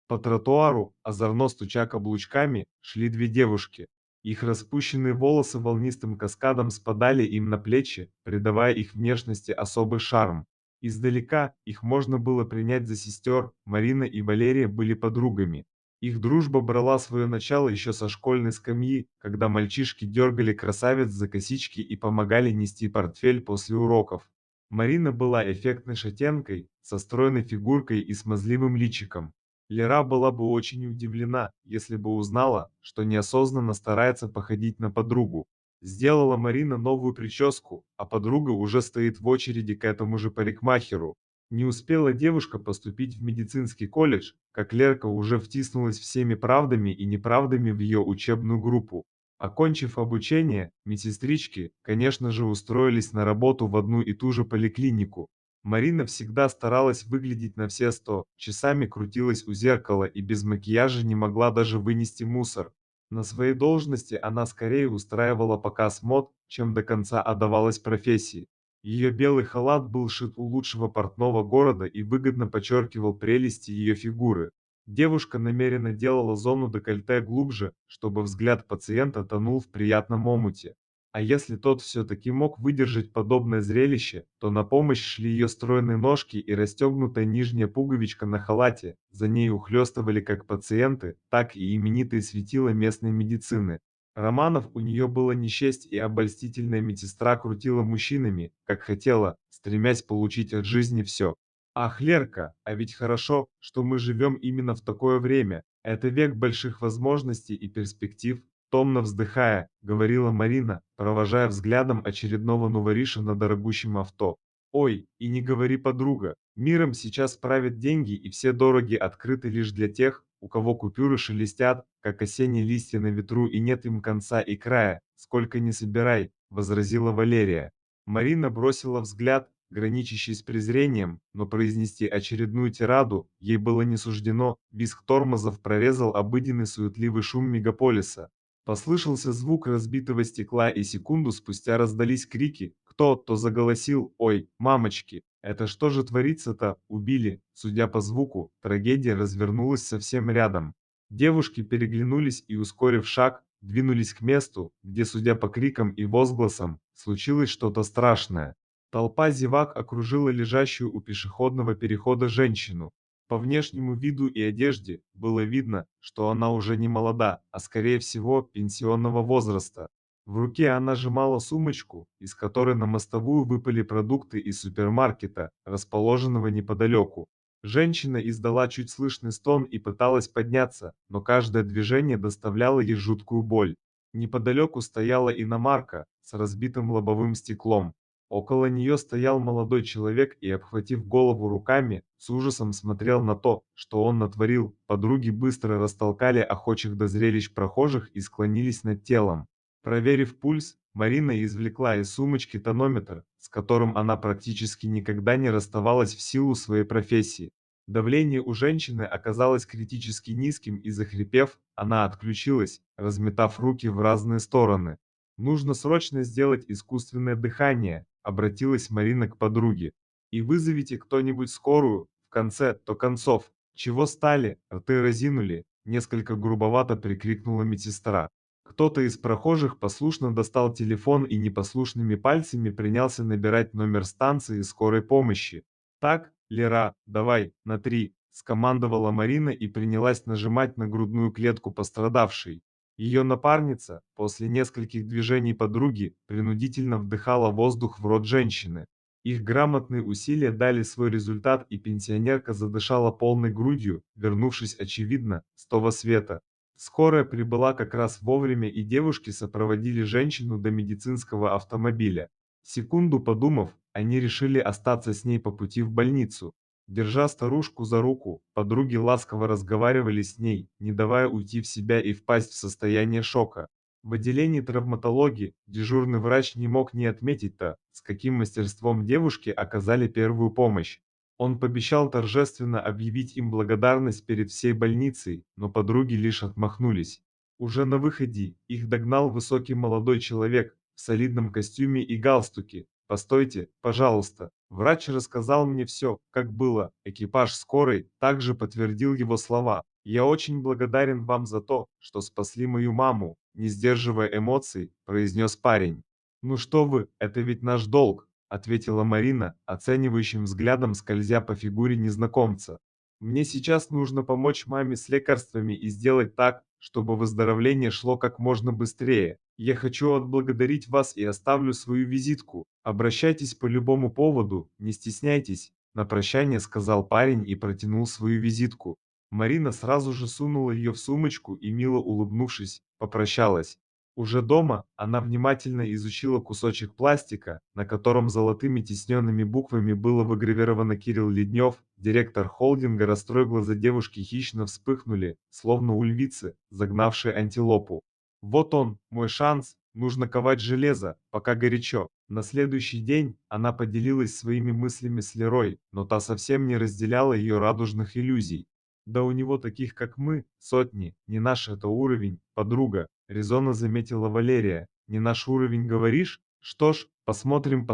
По тротуару, озорно стуча каблучками, шли две девушки. Их распущенные волосы волнистым каскадом спадали им на плечи, придавая их внешности особый шарм. Издалека их можно было принять за сестер, Марина и Валерия были подругами. Их дружба брала свое начало еще со школьной скамьи, когда мальчишки дергали красавиц за косички и помогали нести портфель после уроков. Марина была эффектной шатенкой, со стройной фигуркой и смазливым личиком. Лера была бы очень удивлена, если бы узнала, что неосознанно старается походить на подругу. Сделала Марина новую прическу, а подруга уже стоит в очереди к этому же парикмахеру. Не успела девушка поступить в медицинский колледж, как Лерка уже втиснулась всеми правдами и неправдами в ее учебную группу. Окончив обучение, медсестрички, конечно же, устроились на работу в одну и ту же поликлинику. Марина всегда старалась выглядеть на все 100, часами крутилась у зеркала и без макияжа не могла даже вынести мусор. На своей должности она скорее устраивала показ мод, чем до конца отдавалась профессии. Ее белый халат был шит у лучшего портного города и выгодно подчеркивал прелести ее фигуры. Девушка намеренно делала зону декольте глубже, чтобы взгляд пациента тонул в приятном омуте. А если тот все-таки мог выдержать подобное зрелище, то на помощь шли ее стройные ножки и расстегнутая нижняя пуговичка на халате. За ней ухлёстывали как пациенты, так и именитые светила местной медицины. Романов у нее было не счесть, и обольстительная медсестра крутила мужчинами, как хотела, стремясь получить от жизни все. Ах, Лерка, а ведь хорошо, что мы живем именно в такое время. Это век больших возможностей и перспектив. Томно вздыхая, говорила Марина, провожая взглядом очередного новориша на дорогущем авто. Ой, и не говори, подруга, миром сейчас правят деньги, и все дороги открыты лишь для тех, у кого купюры шелестят, как осенние листья на ветру, и нет им конца и края, сколько ни собирай, возразила Валерия. Марина бросила взгляд, граничащий с презрением, но произнести очередную тираду ей было не суждено. Визг тормозов прорезал обыденный суетливый шум мегаполиса. Послышался звук разбитого стекла, и секунду спустя раздались крики. Кто-то заголосил: «Ой, мамочки! Это что же творится-то? Убили!» Судя по звуку, трагедия развернулась совсем рядом. Девушки переглянулись и, ускорив шаг, двинулись к месту, где, судя по крикам и возгласам, случилось что-то страшное. Толпа зевак окружила лежащую у пешеходного перехода женщину. По внешнему виду и одежде было видно, что она уже не молода, а скорее всего пенсионного возраста. В руке она сжимала сумочку, из которой на мостовую выпали продукты из супермаркета, расположенного неподалеку. Женщина издала чуть слышный стон и пыталась подняться, но каждое движение доставляло ей жуткую боль. Неподалеку стояла иномарка с разбитым лобовым стеклом. Около нее стоял молодой человек и, обхватив голову руками, с ужасом смотрел на то, что он натворил. Подруги быстро растолкали охочих до зрелищ прохожих и склонились над телом. Проверив пульс, Марина извлекла из сумочки тонометр, с которым она практически никогда не расставалась в силу своей профессии. Давление у женщины оказалось критически низким, и захрипев, она отключилась, разметав руки в разные стороны. «Нужно срочно сделать искусственное дыхание», — обратилась Марина к подруге. «И вызовите кто-нибудь скорую, в конце-то концов. Чего стали, рты разинули?» — несколько грубовато прикрикнула медсестра. Кто-то из прохожих послушно достал телефон и непослушными пальцами принялся набирать номер станции скорой помощи. «Так, Лера, давай, на 3», — скомандовала Марина и принялась нажимать на грудную клетку пострадавшей. Ее напарница, после нескольких движений подруги, принудительно вдыхала воздух в рот женщины. Их грамотные усилия дали свой результат, и пенсионерка задышала полной грудью, вернувшись, очевидно, с того света. Скорая прибыла как раз вовремя, и девушки сопроводили женщину до медицинского автомобиля. Секунду подумав, они решили остаться с ней по пути в больницу. Держа старушку за руку, подруги ласково разговаривали с ней, не давая уйти в себя и впасть в состояние шока. В отделении травматологии дежурный врач не мог не отметить то, с каким мастерством девушки оказали первую помощь. Он пообещал торжественно объявить им благодарность перед всей больницей, но подруги лишь отмахнулись. Уже на выходе их догнал высокий молодой человек в солидном костюме и галстуке. «Постойте, пожалуйста, врач рассказал мне все, как было». Экипаж скорой также подтвердил его слова. «Я очень благодарен вам за то, что спасли мою маму», — не сдерживая эмоций, произнес парень. «Ну что вы, это ведь наш долг», — ответила Марина, оценивающим взглядом скользя по фигуре незнакомца. «Мне сейчас нужно помочь маме с лекарствами и сделать так, чтобы выздоровление шло как можно быстрее. Я хочу отблагодарить вас и оставлю свою визитку. Обращайтесь по любому поводу, не стесняйтесь», — на прощание сказал парень и протянул свою визитку. Марина сразу же сунула ее в сумочку и, мило улыбнувшись, попрощалась. Уже дома она внимательно изучила кусочек пластика, на котором золотыми тисненными буквами было выгравировано «Кирилл Леднев», директор холдинга. Растрой глаза девушки хищно вспыхнули, словно у львицы, загнавшей антилопу. «Вот он, мой шанс, нужно ковать железо, пока горячо». На следующий день она поделилась своими мыслями с Лерой, но та совсем не разделяла ее радужных иллюзий. «Да у него таких, как мы, сотни, не наш это уровень, подруга», — резонно заметила Валерия. «Не наш уровень, говоришь? Что ж, посмотрим»,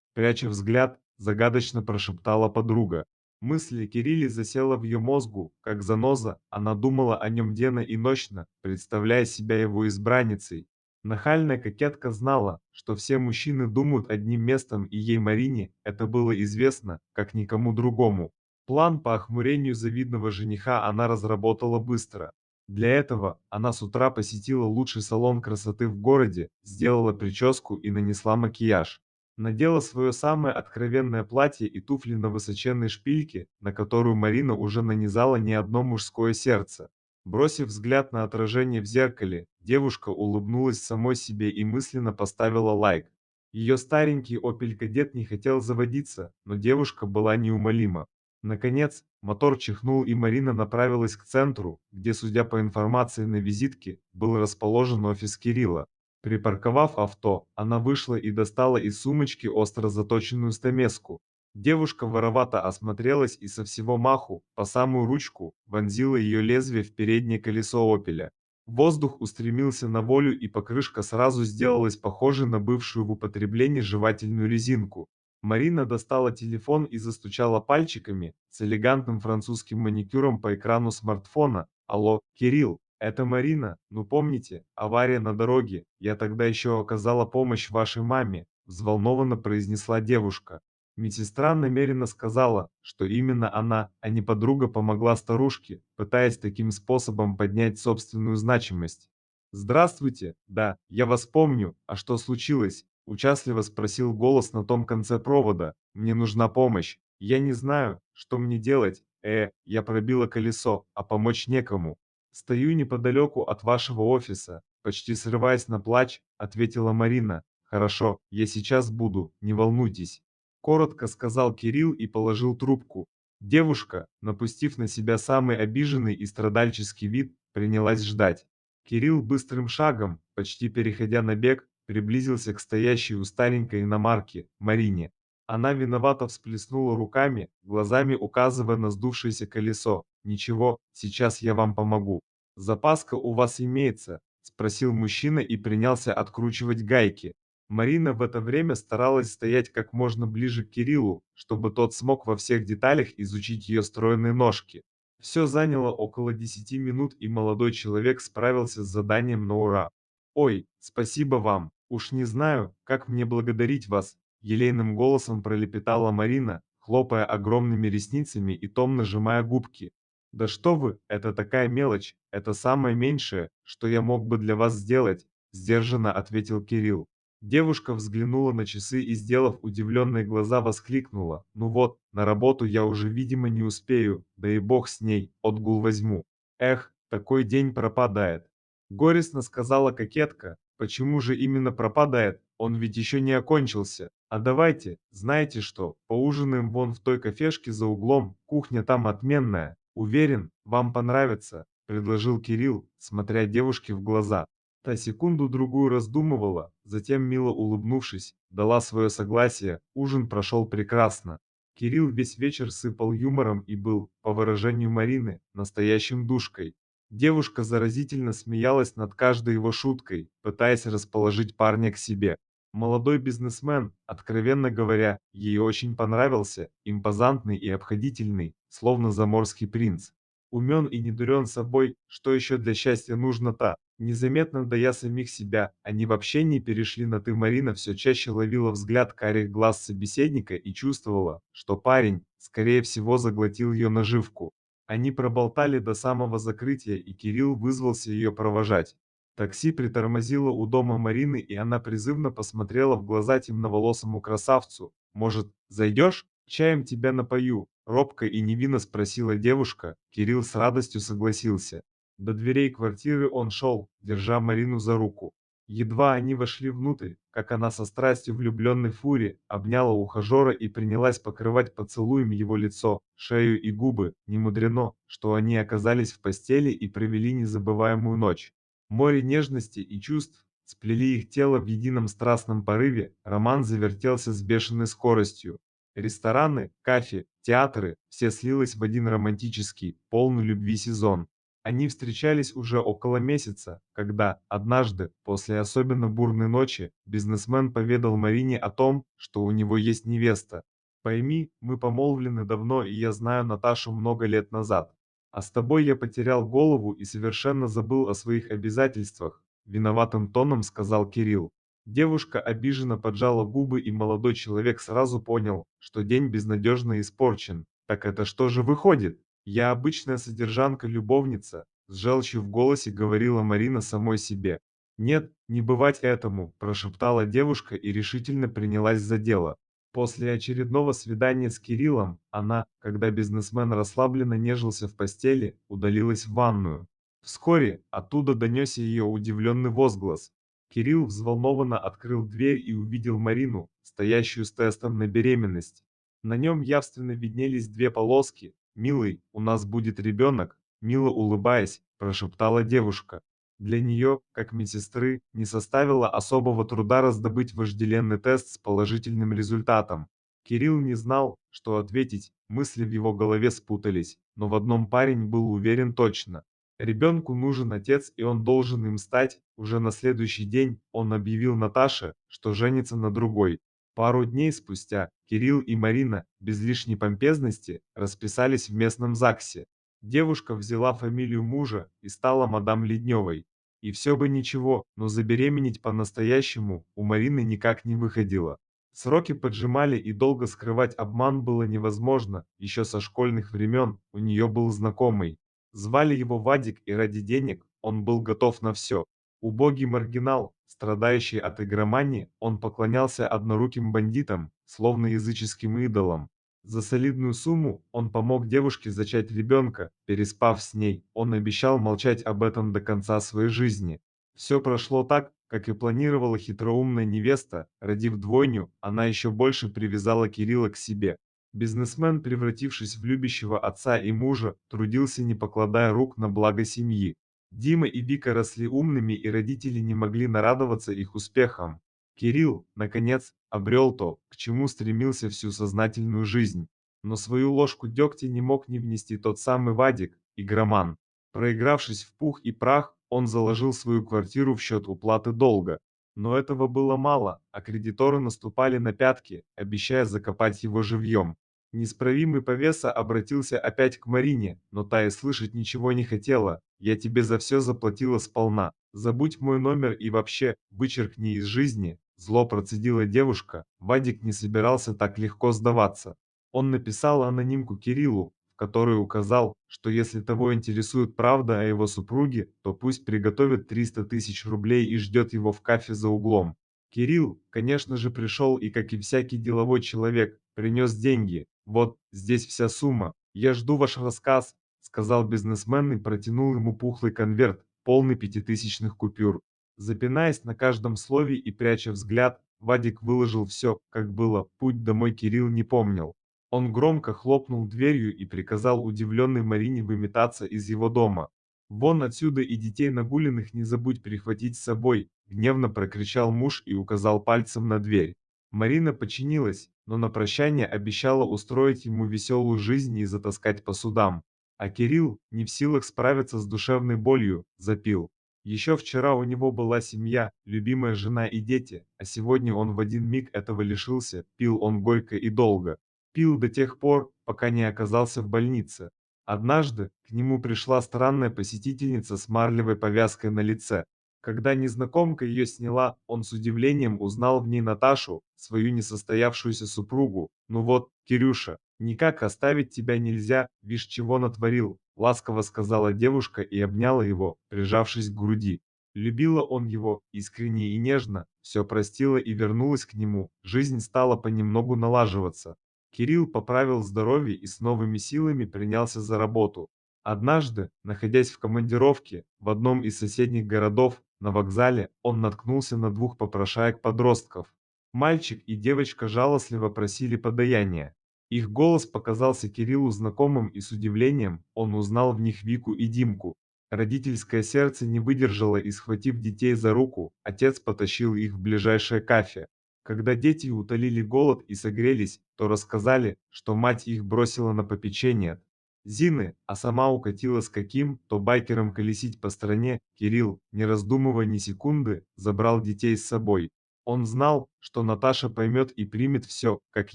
— пряча взгляд, загадочно прошептала подруга. Мысль о Кирилле засела в ее мозгу, как заноза, она думала о нем денно и ночно, представляя себя его избранницей. Нахальная кокетка знала, что все мужчины думают одним местом, и ей, Марине, это было известно, как никому другому. План по охмурению завидного жениха она разработала быстро. Для этого она с утра посетила лучший салон красоты в городе, сделала прическу и нанесла макияж. Надела свое самое откровенное платье и туфли на высоченной шпильке, на которую Марина уже нанизала не одно мужское сердце. Бросив взгляд на отражение в зеркале, девушка улыбнулась самой себе и мысленно поставила лайк. Ее старенький Opel Kadett не хотел заводиться, но девушка была неумолима. Наконец, мотор чихнул, и Марина направилась к центру, где, судя по информации на визитке, был расположен офис Кирилла. Припарковав авто, она вышла и достала из сумочки остро заточенную стамеску. Девушка воровато осмотрелась и со всего маху, по самую ручку, вонзила ее лезвие в переднее колесо «Опеля». Воздух устремился на волю, и покрышка сразу сделалась похожей на бывшую в употреблении жевательную резинку. Марина достала телефон и застучала пальчиками с элегантным французским маникюром по экрану смартфона. «Алло, Кирилл, это Марина, ну помните, авария на дороге, я тогда еще оказала помощь вашей маме», взволнованно произнесла девушка. Медсестра намеренно сказала, что именно она, а не подруга, помогла старушке, пытаясь таким способом поднять собственную значимость. «Здравствуйте, да, я вас помню, а что случилось?» — участливо спросил голос на том конце провода. «Мне нужна помощь. Я не знаю, что мне делать. Я пробила колесо, а помочь некому. Стою неподалеку от вашего офиса», — почти срываясь на плач, ответила Марина. «Хорошо, я сейчас буду, не волнуйтесь», — коротко сказал Кирилл и положил трубку. Девушка, напустив на себя самый обиженный и страдальческий вид, принялась ждать. Кирилл быстрым шагом, почти переходя на бег, приблизился к стоящей у старенькой иномарки Марине. Она виновато всплеснула руками, глазами указывая на сдувшееся колесо. «Ничего, сейчас я вам помогу». «Запаска у вас имеется?» — спросил мужчина и принялся откручивать гайки. Марина в это время старалась стоять как можно ближе к Кириллу, чтобы тот смог во всех деталях изучить ее стройные ножки. Все заняло около 10 минут, и молодой человек справился с заданием на ура. «Ой, спасибо вам, уж не знаю, как мне благодарить вас», — елейным голосом пролепетала Марина, хлопая огромными ресницами и томно сжимая губки. «Да что вы, это такая мелочь, это самое меньшее, что я мог бы для вас сделать», — сдержанно ответил Кирилл. Девушка взглянула на часы и, сделав удивленные глаза, воскликнула: «Ну вот, на работу я уже, видимо, не успею, да и бог с ней, отгул возьму. Эх, такой день пропадает». Горестно сказала кокетка. «Почему же именно пропадает? Он ведь еще не окончился. А давайте, знаете что, поужинаем вон в той кафешке за углом, кухня там отменная. Уверен, вам понравится», — предложил Кирилл, смотря девушке в глаза. Та секунду-другую раздумывала, затем, мило улыбнувшись, дала свое согласие. Ужин прошел прекрасно. Кирилл весь вечер сыпал юмором и был, по выражению Марины, настоящим душкой. Девушка заразительно смеялась над каждой его шуткой, пытаясь расположить парня к себе. Молодой бизнесмен, откровенно говоря, ей очень понравился, импозантный и обходительный, словно заморский принц. Умен и не дурен собой, что еще для счастья нужно-то? Незаметно дая самих себя, они в общении перешли на «ты». Марина все чаще ловила взгляд карих глаз собеседника и чувствовала, что парень, скорее всего, заглотил ее наживку. Они проболтали до самого закрытия, и Кирилл вызвался ее провожать. Такси притормозило у дома Марины, и она призывно посмотрела в глаза темноволосому красавцу. «Может, зайдешь? Чаем тебя напою?» Робко и невинно спросила девушка. Кирилл с радостью согласился. До дверей квартиры он шел, держа Марину за руку. Едва они вошли внутрь, как она со страстью влюбленной фури обняла ухажера и принялась покрывать поцелуем его лицо, шею и губы. Немудрено, что они оказались в постели и провели незабываемую ночь. Море нежности и чувств сплели их тело в едином страстном порыве, роман завертелся с бешеной скоростью. Рестораны, кафе, театры – все слилось в один романтический, полный любви сезон. Они встречались уже около месяца, когда, однажды, после особенно бурной ночи, бизнесмен поведал Марине о том, что у него есть невеста. «Пойми, мы помолвлены давно, и я знаю Наташу много лет назад. А с тобой я потерял голову и совершенно забыл о своих обязательствах», – виноватым тоном сказал Кирилл. Девушка обиженно поджала губы, и молодой человек сразу понял, что день безнадежно испорчен. «Так это что же выходит? Я обычная содержанка-любовница», с желчью в голосе говорила Марина самой себе. «Нет, не бывать этому», – прошептала девушка и решительно принялась за дело. После очередного свидания с Кириллом, она, когда бизнесмен расслабленно нежился в постели, удалилась в ванную. Вскоре оттуда донесся ее удивленный возглас. Кирилл взволнованно открыл дверь и увидел Марину, стоящую с тестом на беременность. На нем явственно виднелись две полоски. «Милый, у нас будет ребенок», – мило улыбаясь, прошептала девушка. Для нее, как медсестры, не составило особого труда раздобыть вожделенный тест с положительным результатом. Кирилл не знал, что ответить, мысли в его голове спутались, но в одном парень был уверен точно. Ребенку нужен отец, и он должен им стать. Уже на следующий день он объявил Наташе, что женится на другой. Пару дней спустя Кирилл и Марина, без лишней помпезности, расписались в местном ЗАГСе. Девушка взяла фамилию мужа и стала мадам Ледневой. И все бы ничего, но забеременеть по-настоящему у Марины никак не выходило. Сроки поджимали, и долго скрывать обман было невозможно. Еще со школьных времен у нее был знакомый. Звали его Вадик, и ради денег он был готов на все. Убогий маргинал, страдающий от игромании, он поклонялся одноруким бандитам, словно языческим идолам. За солидную сумму он помог девушке зачать ребенка. Переспав с ней, он обещал молчать об этом до конца своей жизни. Все прошло так, как и планировала хитроумная невеста. Родив двойню, она еще больше привязала Кирилла к себе. Бизнесмен, превратившись в любящего отца и мужа, трудился, не покладая рук, на благо семьи. Дима и Вика росли умными, и родители не могли нарадоваться их успехам. Кирилл, наконец, обрел то, к чему стремился всю сознательную жизнь. Но свою ложку дегтя не мог не внести тот самый Вадик, игроман. Проигравшись в пух и прах, он заложил свою квартиру в счет уплаты долга. Но этого было мало, а кредиторы наступали на пятки, обещая закопать его живьем. Неисправимый повеса обратился опять к Марине, но та и слышать ничего не хотела. «Я тебе за все заплатила сполна. Забудь мой номер и вообще, вычеркни из жизни», – зло процедила девушка. Вадик не собирался так легко сдаваться. Он написал анонимку Кириллу, в которой указал, что если того интересует правда о его супруге, то пусть приготовит 300 тысяч рублей и ждет его в кафе за углом. Кирилл, конечно же, пришел и, как и всякий деловой человек, принес деньги. «Вот, здесь вся сумма. Я жду ваш рассказ», – сказал бизнесмен и протянул ему пухлый конверт, полный пятитысячных купюр. Запинаясь на каждом слове и пряча взгляд, Вадик выложил все, как было. Путь домой Кирилл не помнил. Он громко хлопнул дверью и приказал удивленной Марине выметаться из его дома. «Вон отсюда, и детей нагуленных не забудь прихватить с собой», – гневно прокричал муж и указал пальцем на дверь. Марина подчинилась, но на прощание обещала устроить ему веселую жизнь и затаскать по судам. А Кирилл, не в силах справиться с душевной болью, запил. Еще вчера у него была семья, любимая жена и дети, а сегодня он в один миг этого лишился. Пил он горько и долго. Пил до тех пор, пока не оказался в больнице. Однажды к нему пришла странная посетительница с марлевой повязкой на лице. Когда незнакомка ее сняла, он с удивлением узнал в ней Наташу, свою несостоявшуюся супругу. «Ну вот, Кирюша, никак оставить тебя нельзя, вишь чего натворил», — ласково сказала девушка и обняла его, прижавшись к груди. Любила он его искренне и нежно, все простила и вернулась к нему, жизнь стала понемногу налаживаться. Кирилл поправил здоровье и с новыми силами принялся за работу. Однажды, находясь в командировке в одном из соседних городов, на вокзале он наткнулся на двух попрошаек-подростков. Мальчик и девочка жалостливо просили подаяния. Их голос показался Кириллу знакомым, и с удивлением он узнал в них Вику и Димку. Родительское сердце не выдержало, и, схватив детей за руку, отец потащил их в ближайшее кафе. Когда дети утолили голод и согрелись, то рассказали, что мать их бросила на попечение Зины, а сама укатила с каким-то байкером колесить по стране. Кирилл, не раздумывая ни секунды, забрал детей с собой. Он знал, что Наташа поймет и примет все, как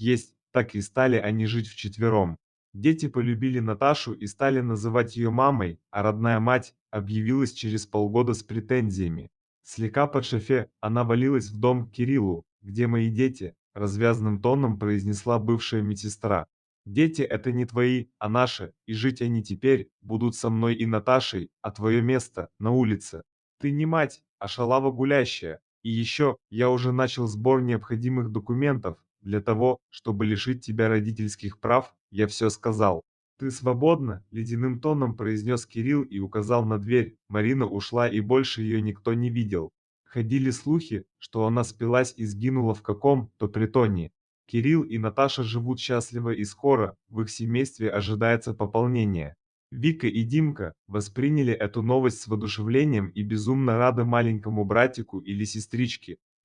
есть, так и стали они жить вчетвером. Дети полюбили Наташу и стали называть ее мамой, а родная мать объявилась через полгода с претензиями. Слегка под шофе, она валилась в дом к Кириллу. «Где мои дети?» – развязным тоном произнесла бывшая медсестра. «Дети – это не твои, а наши, и жить они теперь будут со мной и Наташей, а твое место на улице. Ты не мать, а шалава гулящая. И еще я уже начал сбор необходимых документов для того, чтобы лишить тебя родительских прав, я все сказал». «Ты свободна?» – ледяным тоном произнес Кирилл и указал на дверь. Марина ушла, и больше ее никто не видел. Ходили слухи, что она спилась и сгинула в каком-то притоне. Кирилл и Наташа живут счастливо, и скоро в их семействе ожидается пополнение. Вика и Димка восприняли эту новость с воодушевлением и безумно рады маленькому братику или сестричке.